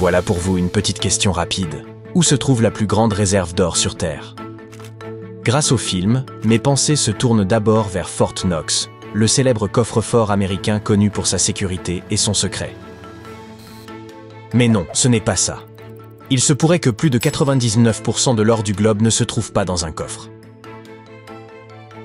Voilà pour vous une petite question rapide. Où se trouve la plus grande réserve d'or sur Terre? Grâce au film, mes pensées se tournent d'abord vers Fort Knox, le célèbre coffre-fort américain connu pour sa sécurité et son secret. Mais non, ce n'est pas ça. Il se pourrait que plus de 99% de l'or du globe ne se trouve pas dans un coffre.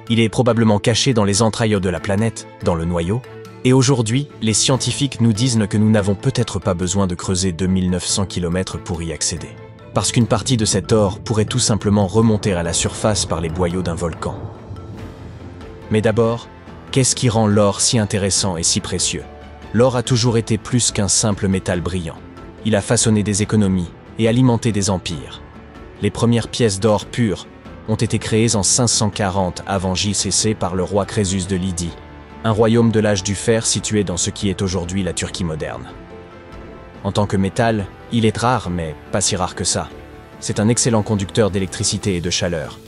Il est probablement caché dans les entrailles de la planète, dans le noyau, et aujourd'hui, les scientifiques nous disent que nous n'avons peut-être pas besoin de creuser 2900 km pour y accéder. Parce qu'une partie de cet or pourrait tout simplement remonter à la surface par les boyaux d'un volcan. Mais d'abord, qu'est-ce qui rend l'or si intéressant et si précieux? L'or a toujours été plus qu'un simple métal brillant. Il a façonné des économies et alimenté des empires. Les premières pièces d'or pur ont été créées en 540 avant JCC par le roi Crésus de Lydie, un royaume de l'âge du fer situé dans ce qui est aujourd'hui la Turquie moderne. En tant que métal, il est rare, mais pas si rare que ça. C'est un excellent conducteur d'électricité et de chaleur.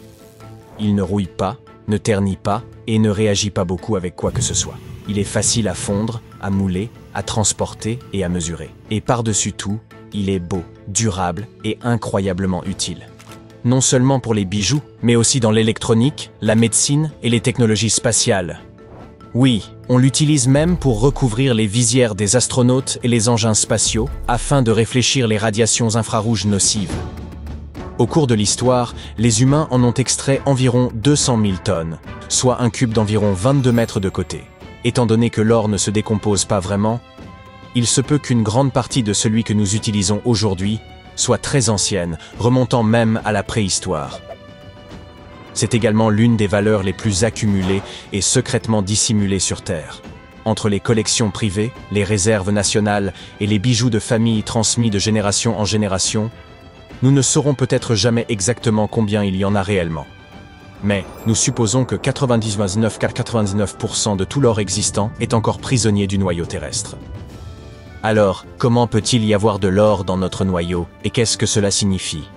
Il ne rouille pas, ne ternit pas et ne réagit pas beaucoup avec quoi que ce soit. Il est facile à fondre, à mouler, à transporter et à mesurer. Et par-dessus tout, il est beau, durable et incroyablement utile. Non seulement pour les bijoux, mais aussi dans l'électronique, la médecine et les technologies spatiales. Oui, on l'utilise même pour recouvrir les visières des astronautes et les engins spatiaux afin de réfléchir les radiations infrarouges nocives. Au cours de l'histoire, les humains en ont extrait environ 200 000 tonnes, soit un cube d'environ 22 mètres de côté. Étant donné que l'or ne se décompose pas vraiment, il se peut qu'une grande partie de celui que nous utilisons aujourd'hui soit très ancienne, remontant même à la préhistoire. C'est également l'une des valeurs les plus accumulées et secrètement dissimulées sur Terre. Entre les collections privées, les réserves nationales et les bijoux de famille transmis de génération en génération, nous ne saurons peut-être jamais exactement combien il y en a réellement. Mais nous supposons que 99,99% de tout l'or existant est encore prisonnier du noyau terrestre. Alors, comment peut-il y avoir de l'or dans notre noyau et qu'est-ce que cela signifie?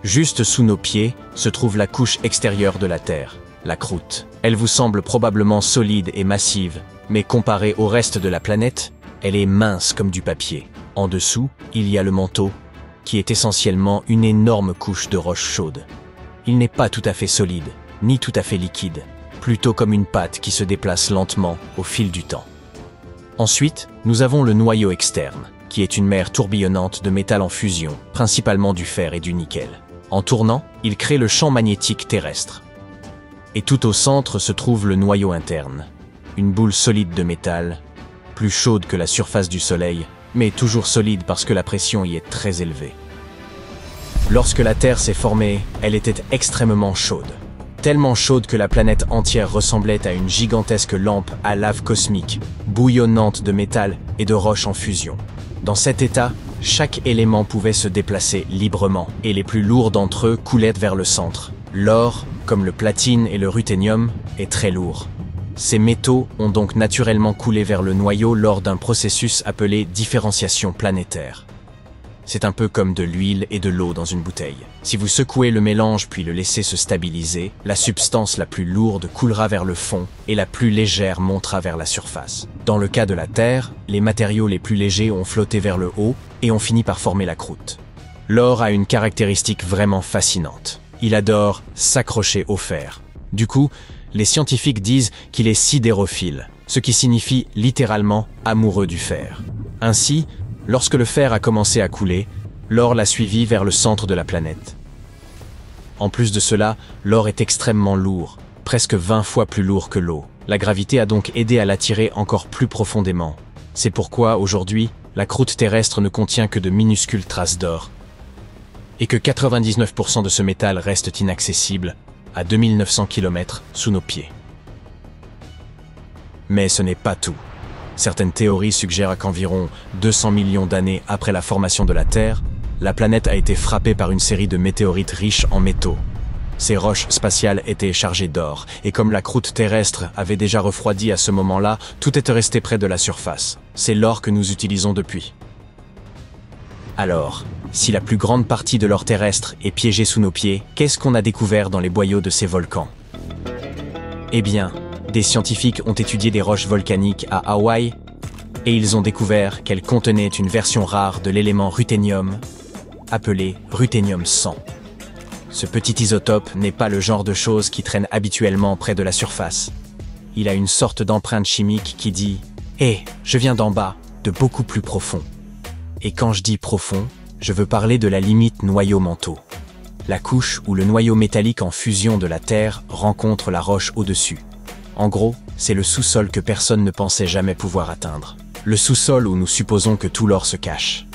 Juste sous nos pieds se trouve la couche extérieure de la Terre, la croûte. Elle vous semble probablement solide et massive, mais comparée au reste de la planète, elle est mince comme du papier. En dessous, il y a le manteau, qui est essentiellement une énorme couche de roche chaude. Il n'est pas tout à fait solide, ni tout à fait liquide, plutôt comme une pâte qui se déplace lentement au fil du temps. Ensuite, nous avons le noyau externe, qui est une mer tourbillonnante de métal en fusion, principalement du fer et du nickel. En tournant, il crée le champ magnétique terrestre. Et tout au centre se trouve le noyau interne, une boule solide de métal, plus chaude que la surface du Soleil, mais toujours solide parce que la pression y est très élevée. Lorsque la Terre s'est formée, elle était extrêmement chaude. Tellement chaude que la planète entière ressemblait à une gigantesque lampe à lave cosmique, bouillonnante de métal et de roches en fusion. Dans cet état, chaque élément pouvait se déplacer librement, et les plus lourds d'entre eux coulaient vers le centre. L'or, comme le platine et le ruthénium, est très lourd. Ces métaux ont donc naturellement coulé vers le noyau lors d'un processus appelé différenciation planétaire. C'est un peu comme de l'huile et de l'eau dans une bouteille. Si vous secouez le mélange puis le laissez se stabiliser, la substance la plus lourde coulera vers le fond et la plus légère montera vers la surface. Dans le cas de la Terre, les matériaux les plus légers ont flotté vers le haut et ont fini par former la croûte. L'or a une caractéristique vraiment fascinante. Il adore s'accrocher au fer. Du coup, les scientifiques disent qu'il est sidérophile, ce qui signifie littéralement amoureux du fer. Ainsi, lorsque le fer a commencé à couler, l'or l'a suivi vers le centre de la planète. En plus de cela, l'or est extrêmement lourd, presque 20 fois plus lourd que l'eau. La gravité a donc aidé à l'attirer encore plus profondément. C'est pourquoi, aujourd'hui, la croûte terrestre ne contient que de minuscules traces d'or, et que 99% de ce métal reste inaccessible à 2900 km sous nos pieds. Mais ce n'est pas tout. Certaines théories suggèrent qu'environ 200 millions d'années après la formation de la Terre, la planète a été frappée par une série de météorites riches en métaux. Ces roches spatiales étaient chargées d'or, et comme la croûte terrestre avait déjà refroidi à ce moment-là, tout était resté près de la surface. C'est l'or que nous utilisons depuis. Alors, si la plus grande partie de l'or terrestre est piégée sous nos pieds, qu'est-ce qu'on a découvert dans les boyaux de ces volcans? Eh bien, des scientifiques ont étudié des roches volcaniques à Hawaï, et ils ont découvert qu'elle contenait une version rare de l'élément ruthénium, appelé ruthénium 100. Ce petit isotope n'est pas le genre de chose qui traîne habituellement près de la surface. Il a une sorte d'empreinte chimique qui dit « Hé, je viens d'en bas, de beaucoup plus profond ». Et quand je dis profond, je veux parler de la limite noyau-manteau. La couche où le noyau métallique en fusion de la Terre rencontre la roche au-dessus. En gros, c'est le sous-sol que personne ne pensait jamais pouvoir atteindre. Le sous-sol où nous supposons que tout l'or se cache.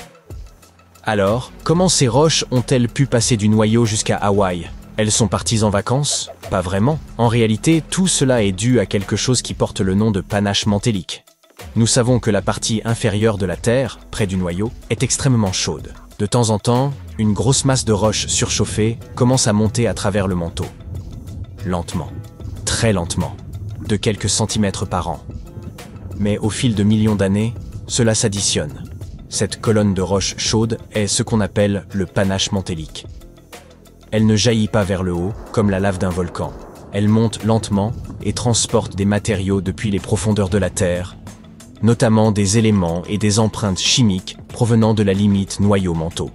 Alors, comment ces roches ont-elles pu passer du noyau jusqu'à Hawaï? Elles sont parties en vacances? Pas vraiment. En réalité, tout cela est dû à quelque chose qui porte le nom de panache mantélique. Nous savons que la partie inférieure de la Terre, près du noyau, est extrêmement chaude. De temps en temps, une grosse masse de roches surchauffées commence à monter à travers le manteau. Lentement. Très lentement. De quelques centimètres par an. Mais au fil de millions d'années, cela s'additionne. Cette colonne de roches chaudes est ce qu'on appelle le panache mantélique. Elle ne jaillit pas vers le haut, comme la lave d'un volcan. Elle monte lentement et transporte des matériaux depuis les profondeurs de la Terre, notamment des éléments et des empreintes chimiques provenant de la limite noyau-manteau.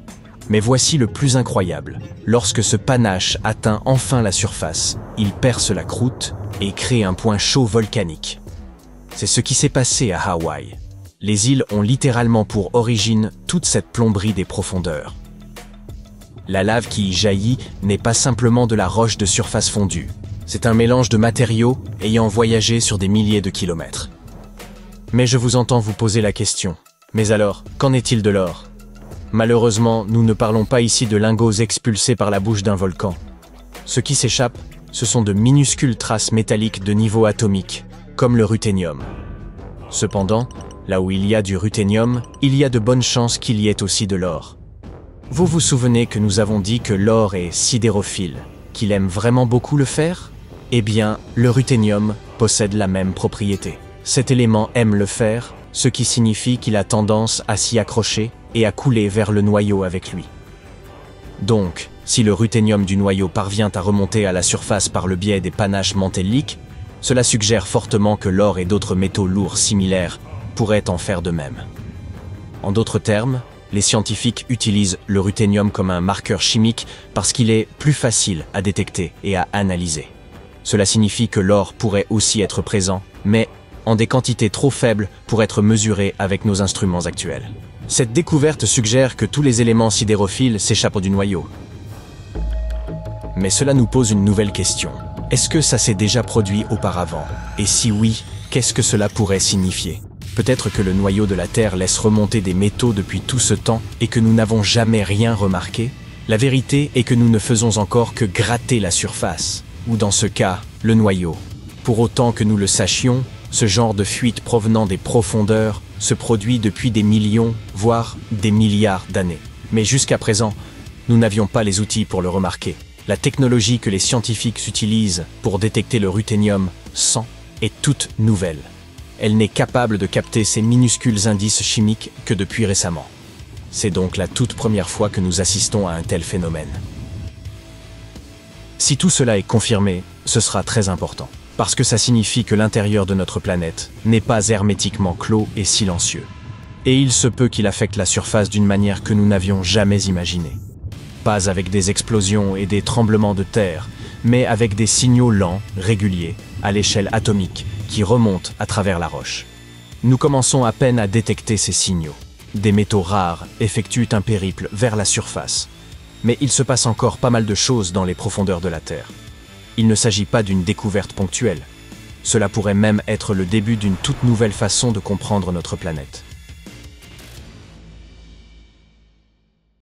Mais voici le plus incroyable. Lorsque ce panache atteint enfin la surface, il perce la croûte et crée un point chaud volcanique. C'est ce qui s'est passé à Hawaï. Les îles ont littéralement pour origine toute cette plomberie des profondeurs. La lave qui y jaillit n'est pas simplement de la roche de surface fondue. C'est un mélange de matériaux ayant voyagé sur des milliers de kilomètres. Mais je vous entends vous poser la question. Mais alors, qu'en est-il de l'or? Malheureusement, nous ne parlons pas ici de lingots expulsés par la bouche d'un volcan. Ce qui s'échappe, ce sont de minuscules traces métalliques de niveau atomique, comme le ruthénium. Cependant, là où il y a du ruthénium, il y a de bonnes chances qu'il y ait aussi de l'or. Vous vous souvenez que nous avons dit que l'or est sidérophile, qu'il aime vraiment beaucoup le fer? Eh bien, le ruthénium possède la même propriété. Cet élément aime le fer, ce qui signifie qu'il a tendance à s'y accrocher et à couler vers le noyau avec lui. Donc, si le ruthénium du noyau parvient à remonter à la surface par le biais des panaches mantéliques, cela suggère fortement que l'or et d'autres métaux lourds similaires pourraient en faire de même. En d'autres termes, les scientifiques utilisent le ruthénium comme un marqueur chimique parce qu'il est plus facile à détecter et à analyser. Cela signifie que l'or pourrait aussi être présent, mais en des quantités trop faibles pour être mesurées avec nos instruments actuels. Cette découverte suggère que tous les éléments sidérophiles s'échappent du noyau. Mais cela nous pose une nouvelle question. Est-ce que ça s'est déjà produit auparavant? Et si oui, qu'est-ce que cela pourrait signifier? Peut-être que le noyau de la Terre laisse remonter des métaux depuis tout ce temps et que nous n'avons jamais rien remarqué? La vérité est que nous ne faisons encore que gratter la surface, ou dans ce cas, le noyau. Pour autant que nous le sachions, ce genre de fuite provenant des profondeurs se produit depuis des millions, voire des milliards d'années. Mais jusqu'à présent, nous n'avions pas les outils pour le remarquer. La technologie que les scientifiques utilisent pour détecter le ruthénium 100 est toute nouvelle. Elle n'est capable de capter ces minuscules indices chimiques que depuis récemment. C'est donc la toute première fois que nous assistons à un tel phénomène. Si tout cela est confirmé, ce sera très important, parce que ça signifie que l'intérieur de notre planète n'est pas hermétiquement clos et silencieux. Et il se peut qu'il affecte la surface d'une manière que nous n'avions jamais imaginée. Pas avec des explosions et des tremblements de terre, mais avec des signaux lents, réguliers, à l'échelle atomique, qui remontent à travers la roche. Nous commençons à peine à détecter ces signaux. Des métaux rares effectuent un périple vers la surface. Mais il se passe encore pas mal de choses dans les profondeurs de la Terre. Il ne s'agit pas d'une découverte ponctuelle. Cela pourrait même être le début d'une toute nouvelle façon de comprendre notre planète.